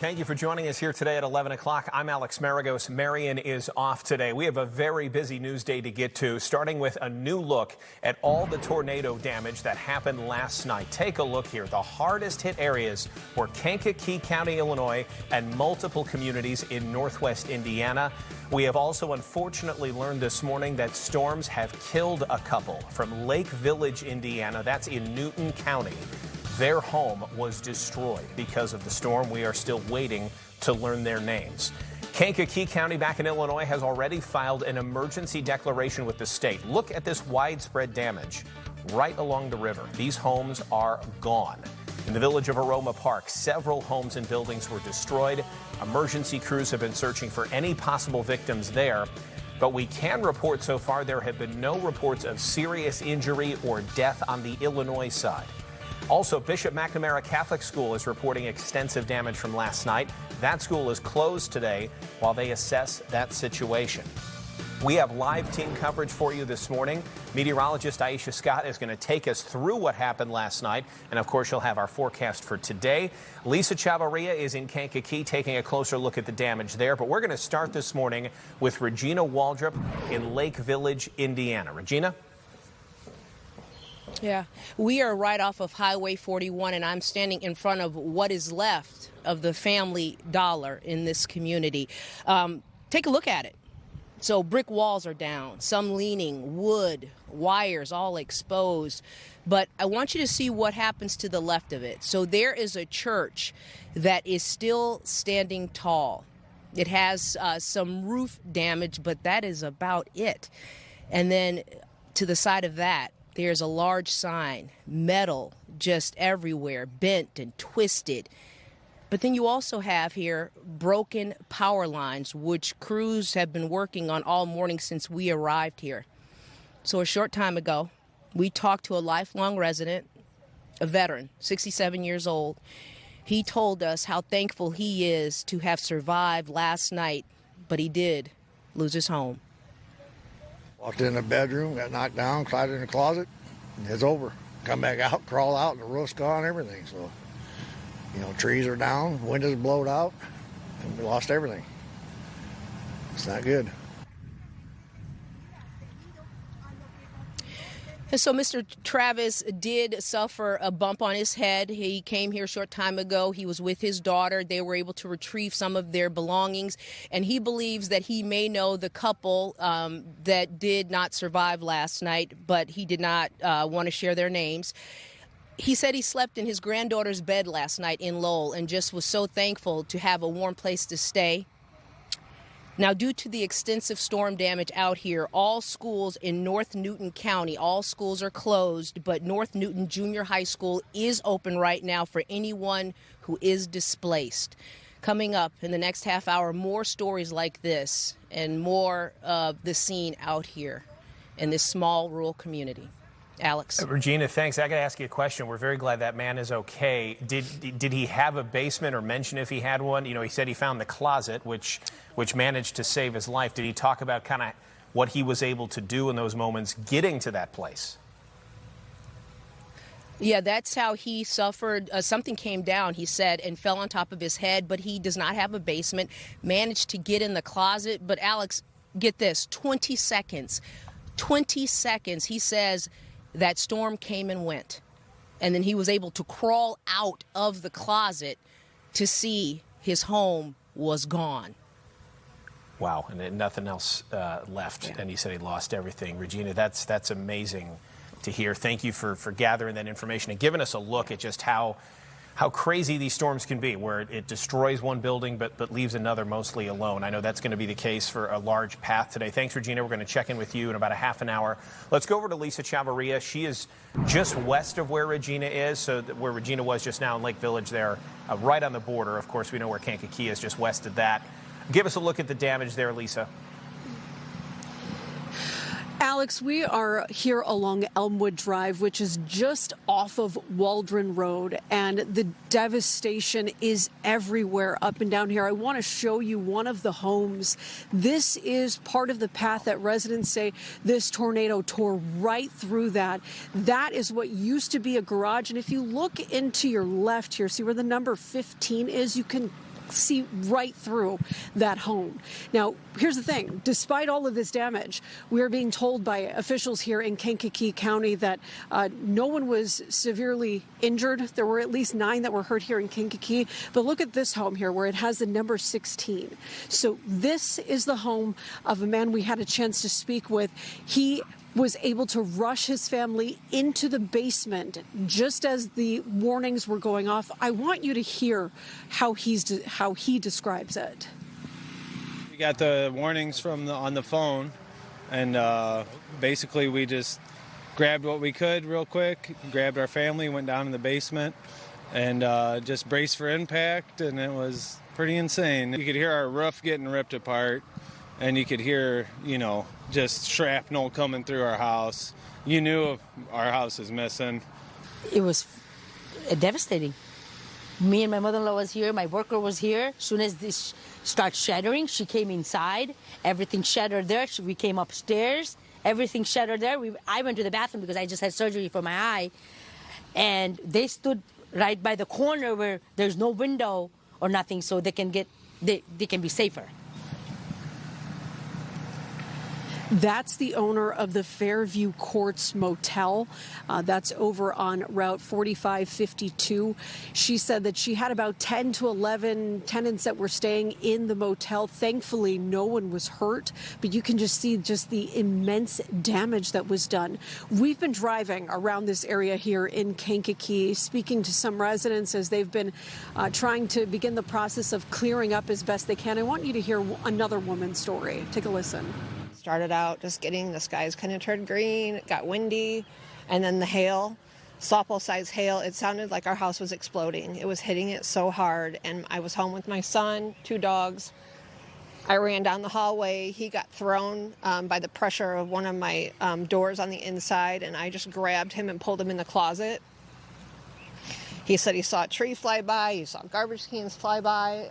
Thank you for joining us here today at 11 o'clock. I'm Alex Maragos. Marion is off today. We have a very busy news day to get to, starting with a new look at all the tornado damage that happened last night. Take a look here. The hardest hit areas were Kankakee County, Illinois, and multiple communities in northwest Indiana. We have also unfortunately learned this morning that storms have killed a couple from Lake Village, Indiana. That's in Newton County. Their home was destroyed because of the storm. We are still waiting to learn their names. Kankakee County back in Illinois has already filed an emergency declaration with the state. Look at this widespread damage right along the river. These homes are gone. In the village of Aroma Park, several homes and buildings were destroyed. Emergency crews have been searching for any possible victims there. But we can report so far there have been no reports of serious injury or death on the Illinois side. Also, Bishop McNamara Catholic School is reporting extensive damage from last night. That school is closed today while they assess that situation. We have live team coverage for you this morning. Meteorologist Aisha Scott is going to take us through what happened last night. And of course, you'll have our forecast for today. Lisa Chavarria is in Kankakee taking a closer look at the damage there. But we're going to start this morning with Regina Waldrop in Lake Village, Indiana. Regina? Yeah, we are right off of Highway 41, and I'm standing in front of what is left of the Family Dollar in this community. Take a look at it. So brick walls are down, some leaning, wood, wires all exposed. But I want you to see what happens to the left of it. So there is a church that is still standing tall. It has some roof damage, but that is about it. And then to the side of that, there's a large sign, metal just everywhere, bent and twisted. But then you also have here broken power lines, which crews have been working on all morning since we arrived here. So a short time ago, we talked to a lifelong resident, a veteran, 67 years old. He told us how thankful he is to have survived last night, but he did lose his home. Walked in the bedroom, got knocked down, cried in the closet, and it's over. Come back out, crawl out, and the roof's gone, everything. So, trees are down, windows blowed out, and we lost everything. It's not good. And so Mr. Travis did suffer a bump on his head. He came here a short time ago. He was with his daughter. They were able to retrieve some of their belongings. And he believes that he may know the couple that did not survive last night, but he did not want to share their names. He said he slept in his granddaughter's bed last night in Lowell and just was so thankful to have a warm place to stay. Now, due to the extensive storm damage out here, all schools in North Newton County, all schools are closed, but North Newton Junior High School is open right now for anyone who is displaced. Coming up in the next half hour, more stories like this and more of the scene out here in this small rural community. Alex. Regina, thanks. I got to ask you a question. We're very glad that man is okay. Did he have a basement or mention if he had one? He said he found the closet, which managed to save his life. Did he talk about kind of what he was able to do in those moments getting to that place? Yeah, that's how he suffered. Something came down, he said, and fell on top of his head, but he does not have a basement, managed to get in the closet. But Alex, get this, 20 seconds, he says, that storm came and went, and then he was able to crawl out of the closet to see his home was gone. Wow, and then nothing else left, yeah. And he said he lost everything. Regina, that's amazing to hear. Thank you for gathering that information and giving us a look at just how crazy these storms can be, where it destroys one building but leaves another mostly alone. I know that's going to be the case for a large path today. Thanks, Regina. We're going to check in with you in about a half an hour. Let's go over to Lisa Chavarria. She is just west of where Regina is, so where Regina was just now in Lake Village there, right on the border. Of course, we know where Kankakee is, just west of that. Give us a look at the damage there, Lisa. Alex, we are here along Elmwood Drive, which is just off of Waldron Road, and the devastation is everywhere up and down here. I want to show you one of the homes. This is part of the path that residents say this tornado tore right through that. That is what used to be a garage, and if you look into your left here, see where the number 15 is, you can see right through that home. Now, here's the thing. Despite all of this damage, we are being told by officials here in Kankakee County that no one was severely injured. There were at least 9 that were hurt here in Kankakee. But look at this home here where it has the number 16. So this is the home of a man we had a chance to speak with. He was able to rush his family into the basement just as the warnings were going off. I want you to hear how he describes it. We got the warnings on the phone, and basically we just grabbed what we could real quick, grabbed our family, went down in the basement, and just braced for impact, and it was pretty insane. You could hear our roof getting ripped apart, and you could hear, just shrapnel coming through our house. You knew our house was missing. It was devastating. Me and my mother-in-law was here. My worker was here. As soon as this started shattering, she came inside. Everything shattered there. We came upstairs. Everything shattered there. I went to the bathroom because I just had surgery for my eye. And they stood right by the corner where there's no window or nothing, so they can be safer. That's the owner of the Fairview Courts Motel. That's over on Route 4552. She said that she had about 10 to 11 tenants that were staying in the motel. Thankfully, no one was hurt, but you can just see just the immense damage that was done. We've been driving around this area here in Kankakee, speaking to some residents as they've been trying to begin the process of clearing up as best they can. I want you to hear another woman's story. Take a listen. Started out just getting the skies kind of turned green, it got windy, and then the hail, softball-sized hail. It sounded like our house was exploding. It was hitting it so hard, and I was home with my son, 2 dogs. I ran down the hallway. He got thrown by the pressure of one of my doors on the inside, and I just grabbed him and pulled him in the closet. He said he saw a tree fly by, he saw garbage cans fly by.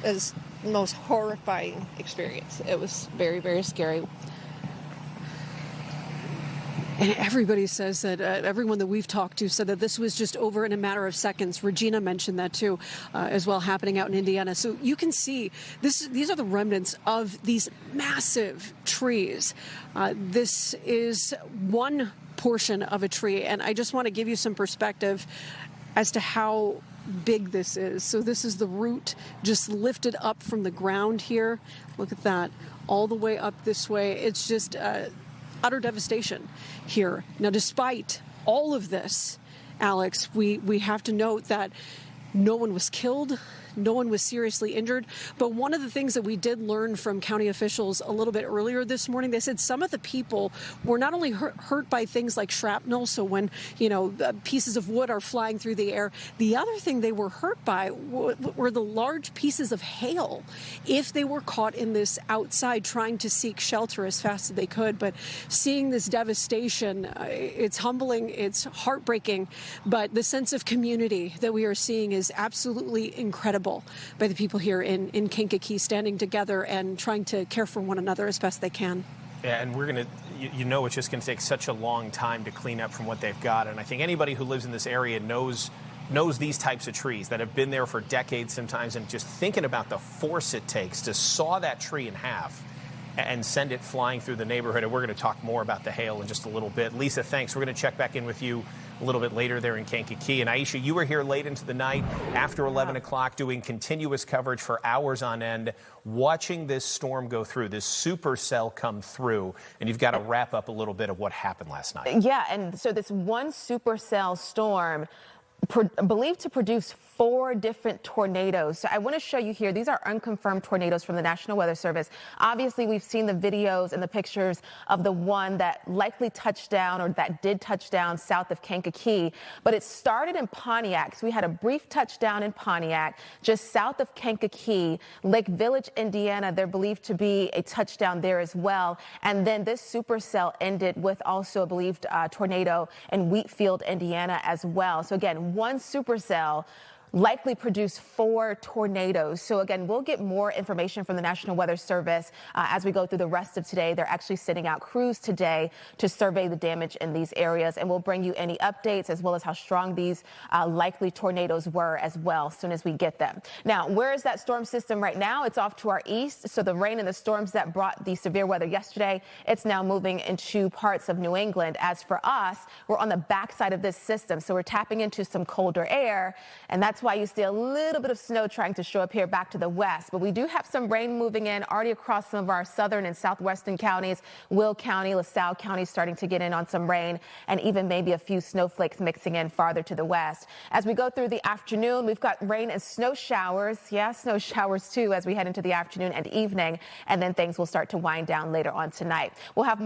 It was the most horrifying experience. It was very, very scary. And everybody says that, everyone that we've talked to said that this was just over in a matter of seconds. Regina mentioned that too, as well, happening out in Indiana. So you can see these are the remnants of these massive trees. This is one portion of a tree, and I just want to give you some perspective as to how big this is. So this is the root just lifted up from the ground here. Look at that, all the way up this way. It's just utter devastation here. Now, despite all of this, Alex, we have to note that no one was killed. No one was seriously injured. But one of the things that we did learn from county officials a little bit earlier this morning, they said some of the people were not only hurt by things like shrapnel, so when, pieces of wood are flying through the air, the other thing they were hurt by were the large pieces of hail if they were caught in this outside trying to seek shelter as fast as they could. But seeing this devastation, it's humbling, it's heartbreaking, but the sense of community that we are seeing is absolutely incredible by the people here in Kankakee, standing together and trying to care for one another as best they can. Yeah, and we're going to, it's just going to take such a long time to clean up from what they've got. And I think anybody who lives in this area knows these types of trees that have been there for decades sometimes, and just thinking about the force it takes to saw that tree in half and send it flying through the neighborhood. And we're going to talk more about the hail in just a little bit. Lisa, thanks. We're going to check back in with you a little bit later there in Kankakee. And Aisha, you were here late into the night after 11 o'clock doing continuous coverage for hours on end, watching this storm go through, this supercell come through. And you've got to wrap up a little bit of what happened last night. Yeah, and so this one supercell storm believed to produce 4 different tornadoes. So I want to show you here, these are unconfirmed tornadoes from the National Weather Service. Obviously, we've seen the videos and the pictures of the one that likely touched down, or that did touch down south of Kankakee, but it started in Pontiac. So we had a brief touchdown in Pontiac, just south of Kankakee. Lake Village, Indiana, they're believed to be a touchdown there as well. And then this supercell ended with also a believed tornado in Wheatfield, Indiana as well. So again, one supercell likely produce 4 tornadoes. So again, we'll get more information from the National Weather Service as we go through the rest of today. They're actually sending out crews today to survey the damage in these areas, and we'll bring you any updates as well as how strong these likely tornadoes were as well as soon as we get them. Now, where is that storm system right now? It's off to our east. So the rain and the storms that brought the severe weather yesterday, it's now moving into parts of New England. As for us, we're on the backside of this system, so we're tapping into some colder air, and that's why you see a little bit of snow trying to show up here back to the west. But we do have some rain moving in already across some of our southern and southwestern counties. Will County, LaSalle County starting to get in on some rain, and even maybe a few snowflakes mixing in farther to the west. As we go through the afternoon, we've got rain and snow showers. Yeah, snow showers too as we head into the afternoon and evening, and then things will start to wind down later on tonight. We'll have more